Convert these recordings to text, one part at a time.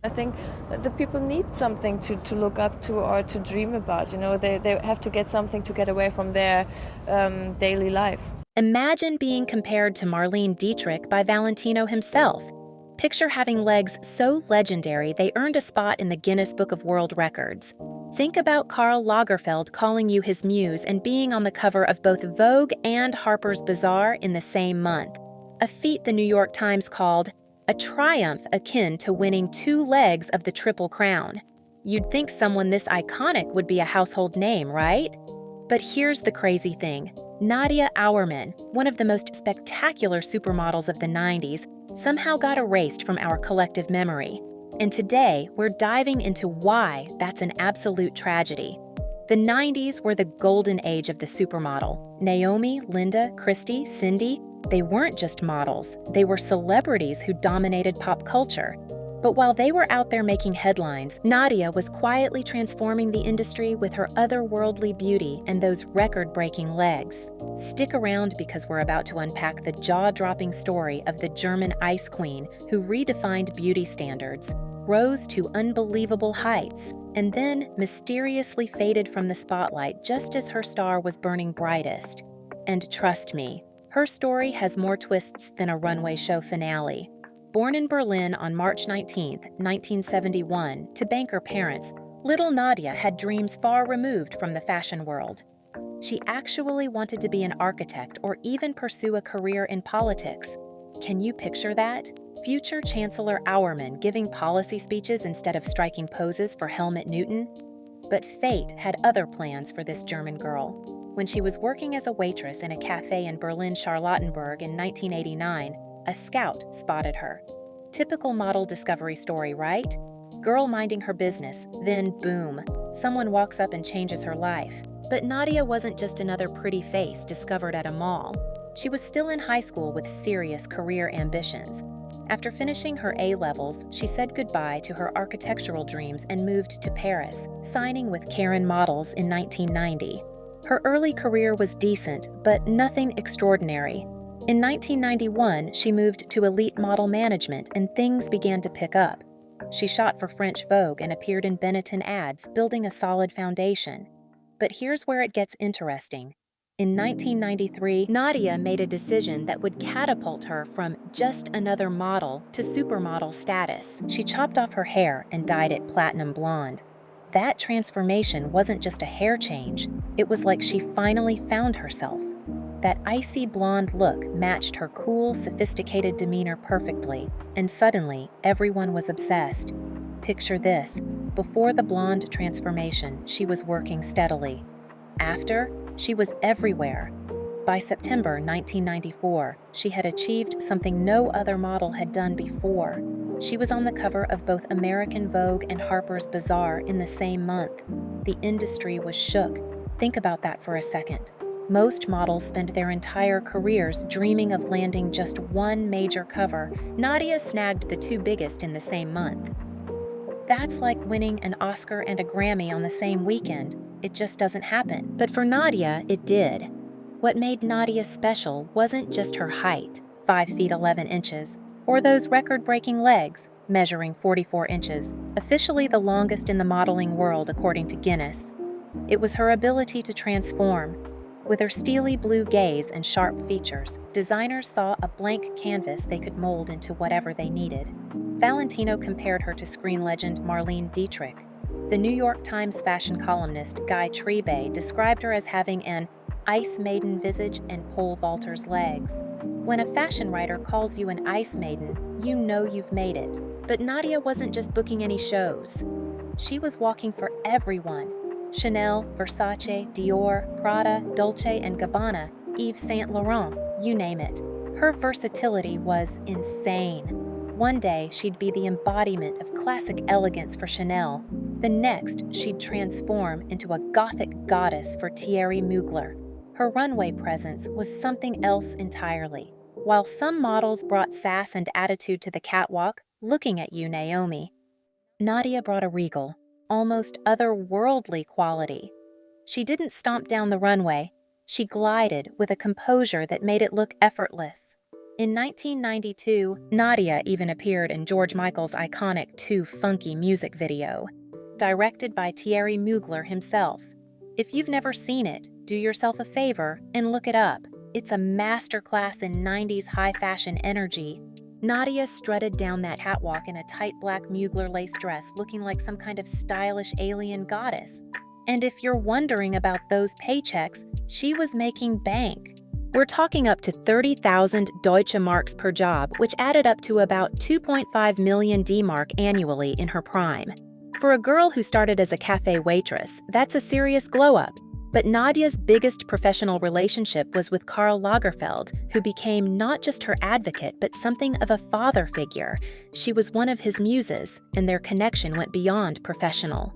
I think that the people need something to look up to or to dream about. They have to get something to get away from their daily life. Imagine being compared to Marlene Dietrich by Valentino himself. Picture having legs so legendary they earned a spot in the Guinness Book of World Records. Think about Karl Lagerfeld calling you his muse and being on the cover of both Vogue and Harper's Bazaar in the same month, a feat the New York Times called a triumph akin to winning 2 legs of the Triple Crown. You'd think someone this iconic would be a household name, right? But here's the crazy thing. Nadja Auermann, one of the most spectacular supermodels of the 90s, somehow got erased from our collective memory. And today, we're diving into why that's an absolute tragedy. The 90s were the golden age of the supermodel. Naomi, Linda, Christy, Cindy, they weren't just models, they were celebrities who dominated pop culture. But while they were out there making headlines, Nadia was quietly transforming the industry with her otherworldly beauty and those record-breaking legs. Stick around because we're about to unpack the jaw-dropping story of the German ice queen who redefined beauty standards, rose to unbelievable heights, and then mysteriously faded from the spotlight just as her star was burning brightest. And trust me, her story has more twists than a runway show finale. Born in Berlin on March 19, 1971, to banker parents, little Nadia had dreams far removed from the fashion world. She actually wanted to be an architect or even pursue a career in politics. Can you picture that? Future Chancellor Auermann giving policy speeches instead of striking poses for Helmut Newton? But fate had other plans for this German girl. When she was working as a waitress in a cafe in Berlin-Charlottenburg in 1989, a scout spotted her. Typical model discovery story, right? Girl minding her business, then boom, someone walks up and changes her life. But Nadia wasn't just another pretty face discovered at a mall. She was still in high school with serious career ambitions. After finishing her A-levels, she said goodbye to her architectural dreams and moved to Paris, signing with Karen Models in 1990. Her early career was decent, but nothing extraordinary. In 1991, she moved to elite model management and things began to pick up. She shot for French Vogue and appeared in Benetton ads, building a solid foundation. But here's where it gets interesting. In 1993, Nadia made a decision that would catapult her from just another model to supermodel status. She chopped off her hair and dyed it platinum blonde. That transformation wasn't just a hair change, it was like she finally found herself. That icy blonde look matched her cool, sophisticated demeanor perfectly, and suddenly everyone was obsessed. Picture this: before the blonde transformation, she was working steadily. After, she was everywhere. By September 1994, she had achieved something no other model had done before. She was on the cover of both American Vogue and Harper's Bazaar in the same month. The industry was shook. Think about that for a second. Most models spend their entire careers dreaming of landing just one major cover. Nadia snagged the 2 biggest in the same month. That's like winning an Oscar and a Grammy on the same weekend. It just doesn't happen. But for Nadia, it did. What made Nadia special wasn't just her height, 5 feet 11 inches, or those record-breaking legs, measuring 44 inches, officially the longest in the modeling world according to Guinness. It was her ability to transform. With her steely blue gaze and sharp features, designers saw a blank canvas they could mold into whatever they needed. Valentino compared her to screen legend Marlene Dietrich. The New York Times fashion columnist Guy Trebe described her as having an ice maiden visage and pole vaulter's legs. When a fashion writer calls you an ice maiden, you know you've made it. But Nadia wasn't just booking any shows. She was walking for everyone. Chanel, Versace, Dior, Prada, Dolce & Gabbana, Yves Saint Laurent, you name it. Her versatility was insane. One day, she'd be the embodiment of classic elegance for Chanel. The next, she'd transform into a gothic goddess for Thierry Mugler. Her runway presence was something else entirely. While some models brought sass and attitude to the catwalk, looking at you, Naomi, Nadia brought a regal, almost otherworldly quality. She didn't stomp down the runway. She glided with a composure that made it look effortless. In 1992, Nadia even appeared in George Michael's iconic Too Funky music video, directed by Thierry Mugler himself. If you've never seen it, do yourself a favor and look it up. It's a masterclass in 90s high fashion energy. Nadia strutted down that catwalk in a tight black Mugler lace dress looking like some kind of stylish alien goddess. And if you're wondering about those paychecks, she was making bank. We're talking up to 30,000 Deutsche Marks per job, which added up to about 2.5 million D-Mark annually in her prime. For a girl who started as a cafe waitress, that's a serious glow-up. But Nadia's biggest professional relationship was with Karl Lagerfeld, who became not just her advocate, but something of a father figure. She was one of his muses, and their connection went beyond professional.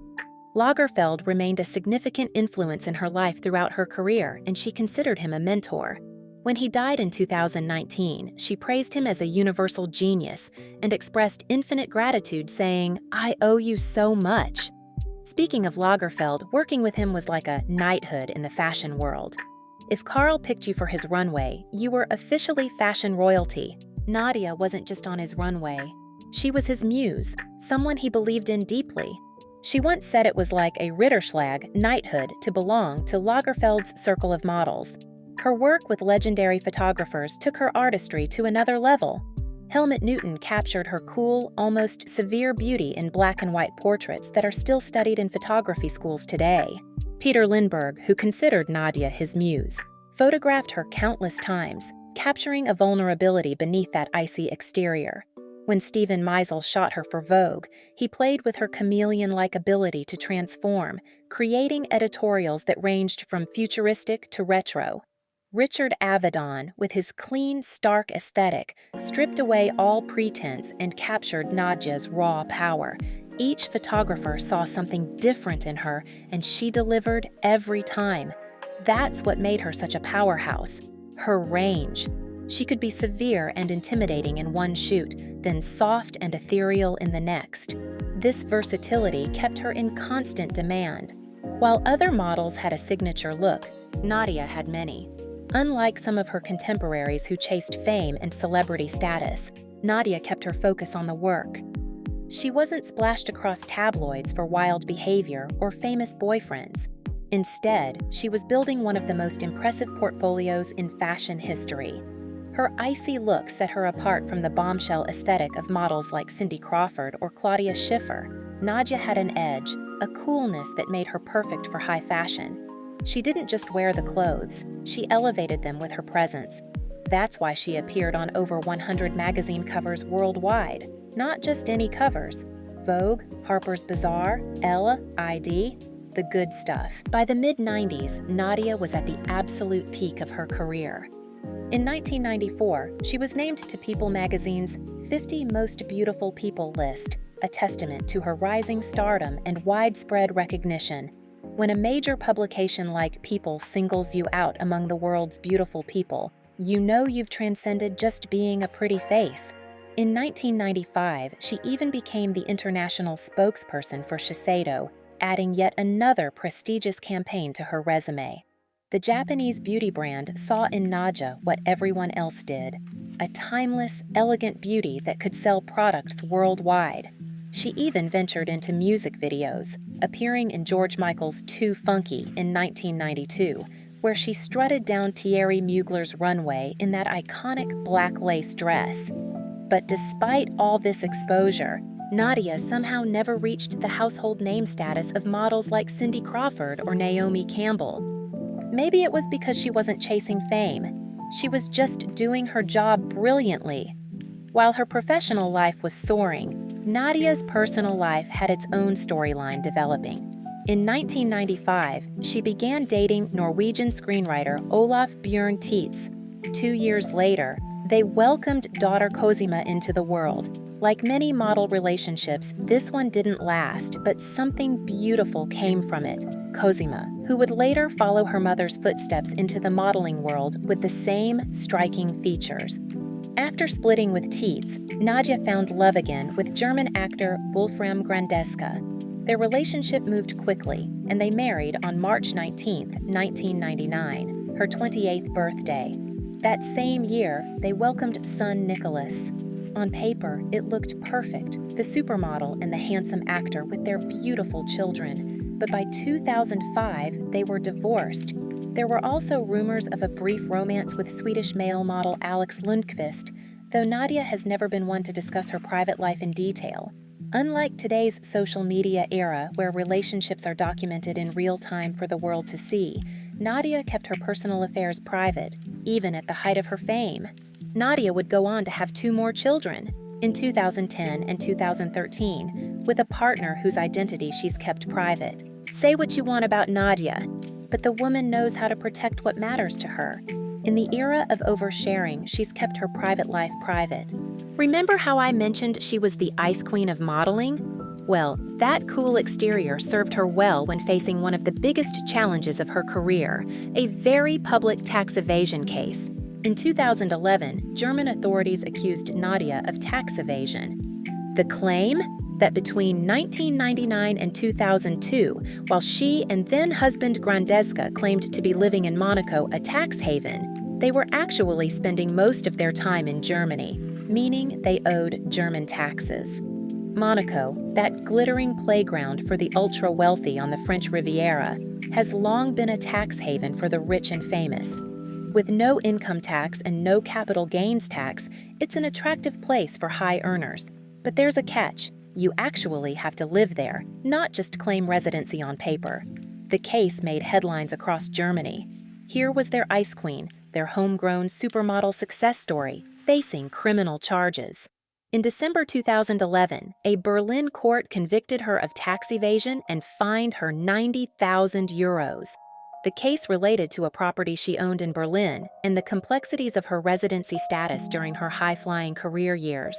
Lagerfeld remained a significant influence in her life throughout her career, and she considered him a mentor. When he died in 2019, she praised him as a universal genius and expressed infinite gratitude, saying, "I owe you so much." Speaking of Lagerfeld, working with him was like a knighthood in the fashion world. If Karl picked you for his runway, you were officially fashion royalty. Nadia wasn't just on his runway. She was his muse, someone he believed in deeply. She once said it was like a Ritterschlag knighthood to belong to Lagerfeld's circle of models. Her work with legendary photographers took her artistry to another level. Helmut Newton captured her cool, almost severe beauty in black and white portraits that are still studied in photography schools today. Peter Lindbergh, who considered Nadia his muse, photographed her countless times, capturing a vulnerability beneath that icy exterior. When Steven Meisel shot her for Vogue, he played with her chameleon-like ability to transform, creating editorials that ranged from futuristic to retro. Richard Avedon, with his clean, stark aesthetic, stripped away all pretense and captured Nadia's raw power. Each photographer saw something different in her, and she delivered every time. That's what made her such a powerhouse. Her range. She could be severe and intimidating in one shoot, then soft and ethereal in the next. This versatility kept her in constant demand. While other models had a signature look, Nadia had many. Unlike some of her contemporaries who chased fame and celebrity status, Nadia kept her focus on the work. She wasn't splashed across tabloids for wild behavior or famous boyfriends. Instead, she was building one of the most impressive portfolios in fashion history. Her icy look set her apart from the bombshell aesthetic of models like Cindy Crawford or Claudia Schiffer. Nadia had an edge, a coolness that made her perfect for high fashion. She didn't just wear the clothes, she elevated them with her presence. That's why she appeared on over 100 magazine covers worldwide. Not just any covers. Vogue, Harper's Bazaar, Elle, ID, the good stuff. By the mid-90s, Nadia was at the absolute peak of her career. In 1994, she was named to People magazine's 50 Most Beautiful People list, a testament to her rising stardom and widespread recognition. When a major publication like People singles you out among the world's beautiful people, you know you've transcended just being a pretty face. In 1995, she even became the international spokesperson for Shiseido, adding yet another prestigious campaign to her resume. The Japanese beauty brand saw in Nadja what everyone else did, a timeless, elegant beauty that could sell products worldwide. She even ventured into music videos, appearing in George Michael's Too Funky in 1992, where she strutted down Thierry Mugler's runway in that iconic black lace dress. But despite all this exposure, Nadia somehow never reached the household name status of models like Cindy Crawford or Naomi Campbell. Maybe it was because she wasn't chasing fame. She was just doing her job brilliantly. While her professional life was soaring, Nadia's personal life had its own storyline developing. In 1995, she began dating Norwegian screenwriter Olaf Bjørn Tietz. 2 years later, they welcomed daughter Cosima into the world. Like many model relationships, this one didn't last, but something beautiful came from it. Cosima, who would later follow her mother's footsteps into the modeling world with the same striking features. After splitting with Tietz, Nadia found love again with German actor Wolfram Grandeska. Their relationship moved quickly, and they married on March 19, 1999, her 28th birthday. That same year, they welcomed son Nicholas. On paper, it looked perfect, the supermodel and the handsome actor with their beautiful children. But by 2005, they were divorced. There were also rumors of a brief romance with Swedish male model Alex Lundqvist, though Nadia has never been one to discuss her private life in detail. Unlike today's social media era, where relationships are documented in real time for the world to see, Nadia kept her personal affairs private, even at the height of her fame. Nadia would go on to have 2 more children, in 2010 and 2013, with a partner whose identity she's kept private. Say what you want about Nadia, but the woman knows how to protect what matters to her. In the era of oversharing, she's kept her private life private. Remember how I mentioned she was the ice queen of modeling? Well, that cool exterior served her well when facing one of the biggest challenges of her career, a very public tax evasion case. In 2011, German authorities accused Nadia of tax evasion. The claim? That between 1999 and 2002, while she and then-husband Grandeska claimed to be living in Monaco, a tax haven, they were actually spending most of their time in Germany, meaning they owed German taxes. Monaco, that glittering playground for the ultra-wealthy on the French Riviera, has long been a tax haven for the rich and famous. With no income tax and no capital gains tax, it's an attractive place for high earners. But there's a catch. You actually have to live there, not just claim residency on paper. The case made headlines across Germany. Here was their ice queen, their homegrown supermodel success story, facing criminal charges. In December 2011, a Berlin court convicted her of tax evasion and fined her 90,000 euros. The case related to a property she owned in Berlin and the complexities of her residency status during her high-flying career years.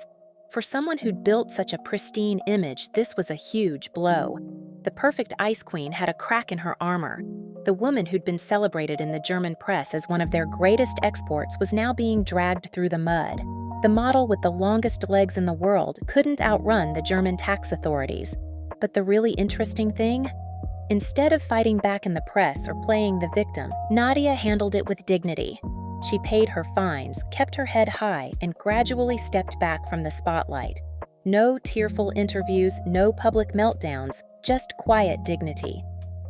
For someone who'd built such a pristine image, this was a huge blow. The perfect ice queen had a crack in her armor. The woman who'd been celebrated in the German press as one of their greatest exports was now being dragged through the mud. The model with the longest legs in the world couldn't outrun the German tax authorities. But the really interesting thing? Instead of fighting back in the press or playing the victim, Nadia handled it with dignity. She paid her fines, kept her head high, and gradually stepped back from the spotlight. No tearful interviews, no public meltdowns, just quiet dignity.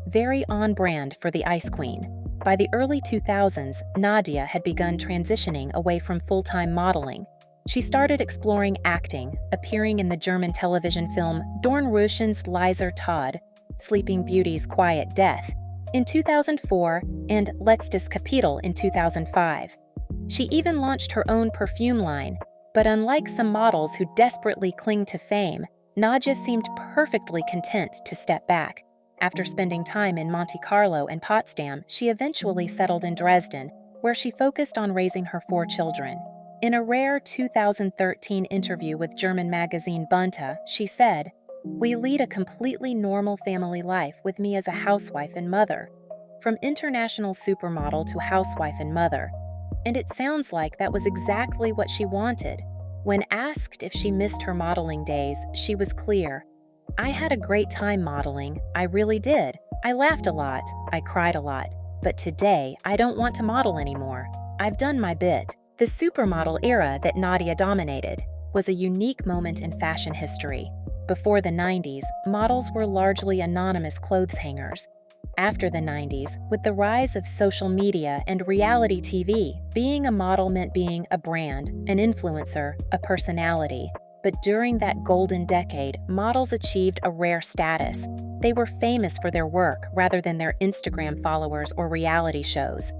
Very on brand for the Ice Queen. By the early 2000s, Nadia had begun transitioning away from full-time modeling. She started exploring acting, appearing in the German television film Dornröschen's Leiser Tod, Sleeping Beauty's Quiet Death, in 2004, and Letztes Kapitel in 2005. She even launched her own perfume line, but unlike some models who desperately cling to fame, Nadja seemed perfectly content to step back. After spending time in Monte Carlo and Potsdam, she eventually settled in Dresden, where she focused on raising her 4 children. In a rare 2013 interview with German magazine Bunte, she said, "We lead a completely normal family life with me as a housewife and mother. From international supermodel to housewife and mother." And it sounds like that was exactly what she wanted. When asked if she missed her modeling days, she was clear. "I had a great time modeling, I really did. I laughed a lot, I cried a lot. But today, I don't want to model anymore. I've done my bit." The supermodel era that Nadia dominated was a unique moment in fashion history. Before the 90s, models were largely anonymous clothes hangers. After the 90s, with the rise of social media and reality TV, being a model meant being a brand, an influencer, a personality. But during that golden decade, models achieved a rare status. They were famous for their work rather than their Instagram followers or reality shows.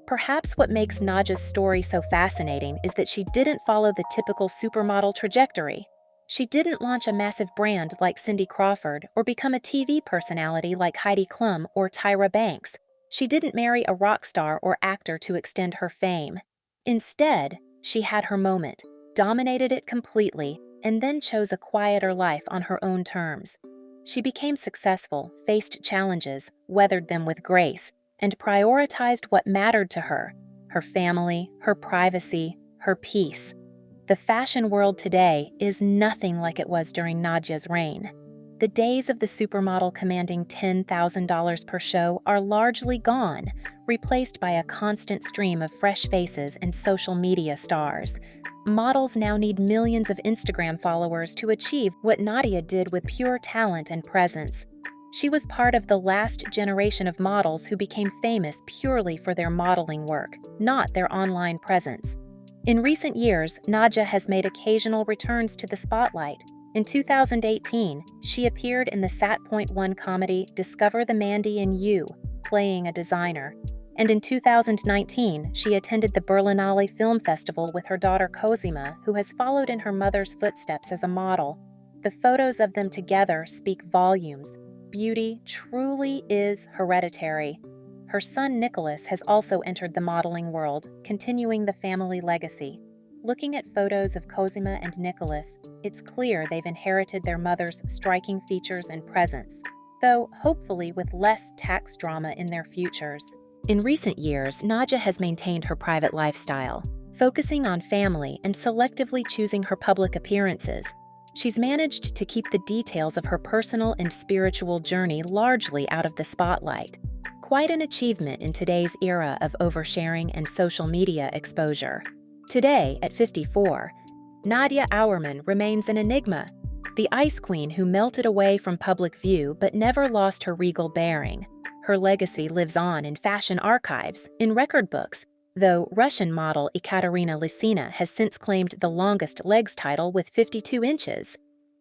Perhaps what makes Nadja's story so fascinating is that she didn't follow the typical supermodel trajectory. She didn't launch a massive brand like Cindy Crawford or become a TV personality like Heidi Klum or Tyra Banks. She didn't marry a rock star or actor to extend her fame. Instead, she had her moment, dominated it completely, and then chose a quieter life on her own terms. She became successful, faced challenges, weathered them with grace, and prioritized what mattered to her: her family, her privacy, her peace. The fashion world today is nothing like it was during Nadja's reign. The days of the supermodel commanding $10,000 per show are largely gone. replaced by a constant stream of fresh faces and social media stars. Models now need millions of Instagram followers to achieve what Nadia did with pure talent and presence. She was part of the last generation of models who became famous purely for their modeling work, not their online presence. In recent years, Nadja has made occasional returns to the spotlight. In 2018, she appeared in the Sat.1 comedy Discover the Mandy in You, playing a designer. And in 2019, she attended the Berlinale Film Festival with her daughter Cosima, who has followed in her mother's footsteps as a model. The photos of them together speak volumes. Beauty truly is hereditary. Her son Nicholas has also entered the modeling world, continuing the family legacy. Looking at photos of Cosima and Nicholas, it's clear they've inherited their mother's striking features and presence, though hopefully with less tax drama in their futures. In recent years, Nadja has maintained her private lifestyle, focusing on family and selectively choosing her public appearances. She's managed to keep the details of her personal and spiritual journey largely out of the spotlight. Quite an achievement in today's era of oversharing and social media exposure. Today, at 54, Nadja Auermann remains an enigma, the ice queen who melted away from public view but never lost her regal bearing. Her legacy lives on in fashion archives, in record books, though Russian model Ekaterina Lysina has since claimed the longest legs title with 52 inches,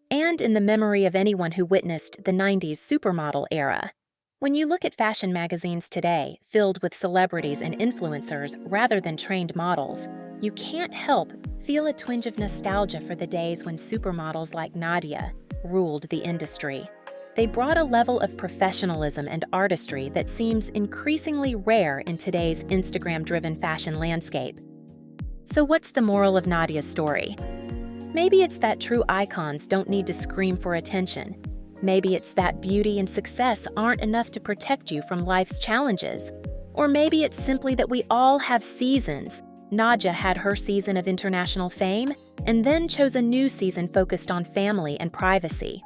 and in the memory of anyone who witnessed the 90s supermodel era. When you look at fashion magazines today, filled with celebrities and influencers rather than trained models, you can't help feel a twinge of nostalgia for the days when supermodels like Nadia ruled the industry. They brought a level of professionalism and artistry that seems increasingly rare in today's Instagram-driven fashion landscape. So what's the moral of Nadia's story? Maybe it's that true icons don't need to scream for attention. Maybe it's that beauty and success aren't enough to protect you from life's challenges. Or maybe it's simply that we all have seasons. Nadja had her season of international fame and then chose a new season focused on family and privacy.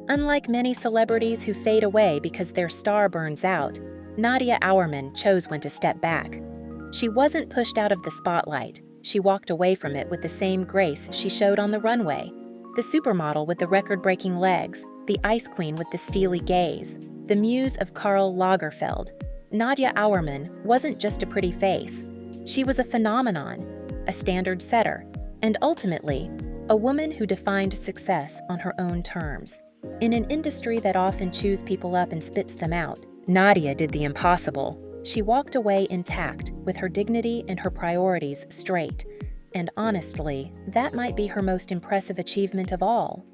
Unlike many celebrities who fade away because their star burns out, Nadja Auermann chose when to step back. She wasn't pushed out of the spotlight. She walked away from it with the same grace she showed on the runway. The supermodel with the record-breaking legs, the ice queen with the steely gaze, the muse of Karl Lagerfeld, Nadja Auermann wasn't just a pretty face. She was a phenomenon, a standard setter, and ultimately, a woman who defined success on her own terms. In an industry that often chews people up and spits them out, Nadia did the impossible. She walked away intact, with her dignity and her priorities straight. And honestly, that might be her most impressive achievement of all.